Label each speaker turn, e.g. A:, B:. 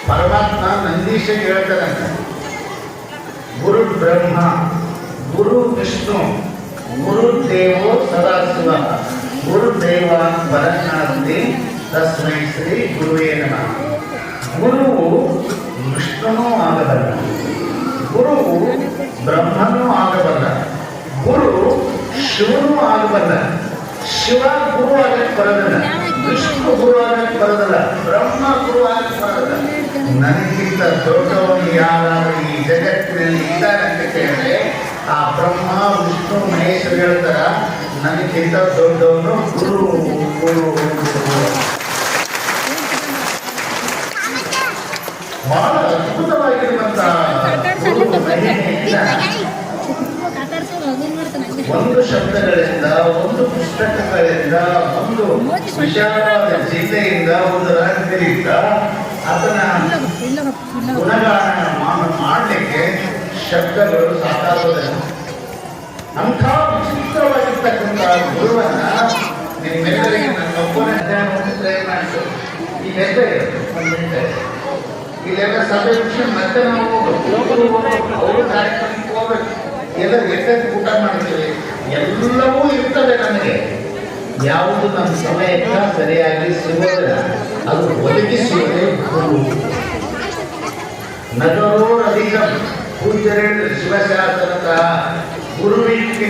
A: ಪರಮಾತ್ಮ ನಂದೀಶಗೆ ಹೇಳ್ತಾರಂತೆ, ಗುರು ಬ್ರಹ್ಮ ಗುರು ವಿಷ್ಣು ಗುರುದೇವೋ ಸದಾಶಿವ ಗುರುದೇವ ಪರನಾಸ್ತಿ ತಸ್ಮೈ ಶ್ರೀ ಗುರುವೇ ನಮಃ. ಗುರುವು ವಿಷ್ಣುನೂ ಆಗಬಲ್ಲ, ಗುರುವು ಬ್ರಹ್ಮನೂ ಆಗಬಲ್ಲ, ಗುರು ಶಿವನೂ ಆಗಬಲ್ಲ. ಶಿವ ಗುರು ಆಗಕ್ಕೆ ಬರೋದಿಲ್ಲ, ವಿಷ್ಣು ಗುರು ಆಗಕ್ಕೆ ಬರೋದಿಲ್ಲ, ಬ್ರಹ್ಮ ಗುರು ಆಗಕ್ಕೆ ಬರೋದಿಲ್ಲ. ನನಗಿಂತ ದೊಡ್ಡವನು ಯಾರು ಈ ಜಗತ್ತಿನಲ್ಲಿ ಇದ್ದಾನೆ ಅಂತ ಕೇಳಿದ್ರೆ ಆ ಬ್ರಹ್ಮ ವಿಷ್ಣು ಮಹೇಶ್ವರ ಹೇಳ್ತಾರ, ನನಗಿಂತ ದೊಡ್ಡವನು ಗುರು ಗುರು ಗುರು. ಬಹಳ ಅದ್ಭುತವಾಗಿರುವಂತಹ ಗುರು ಮಹಿಮೆಯಿಂದ ಒಂದು ಶಬ್ದಗಳಿಂದ, ಒಂದು ಪುಸ್ತಕಗಳಿಂದ, ಒಂದು ವಿಶಾಲವಾದ ಜಿಲ್ಲೆಯಿಂದ, ಒಂದು ರಾಜ್ಯದಿಂದ ಅದನ್ನ ಗುಣಗಾನ ಮಾಡಲಿಕ್ಕೆ ಶಬ್ದಗಳು ಸಾಕಾಗೋದಿಲ್ಲ. ಅಂಥ ವಿಚಿತ್ರವಾಗಿರ್ತಕ್ಕಂಥ ಗುರುವನ್ನ ನಿಮ್ಮೆಲ್ಲರಿಗೆ ನನ್ನ ಒಬ್ಬನೇ ಮಾಡಿಸು. ಈ ಹೆಸರು ಇಲ್ಲೆಲ್ಲ ಸಭೆ ವಿಷಯ ಮತ್ತೆ ನಾವು ಅವರು ಕಾರ್ಯಕ್ರಮಕ್ಕೆ ಹೋಗ್ಬೇಕು, ಎಲ್ಲ ಎಷ್ಟೆಷ್ಟು ಊಟ ಮಾಡ್ತೀವಿ, ಎಲ್ಲವೂ ಇರ್ತದೆ. ನನಗೆ ಯಾವುದು ನಮ್ಮ ಸಮಯಕ್ಕೆ ಸರಿಯಾಗಿ ಸಿಗೋದಿಲ್ಲ, ಅದು ಒದಗಿಸುವುದೇ ಗುರು. ನಗರೋ ಅಧಿಕ ಪೂಜ್ಯರೇ ಶಿವಶಾಸ್ತ್ರ ಗುರುವಿಗೆ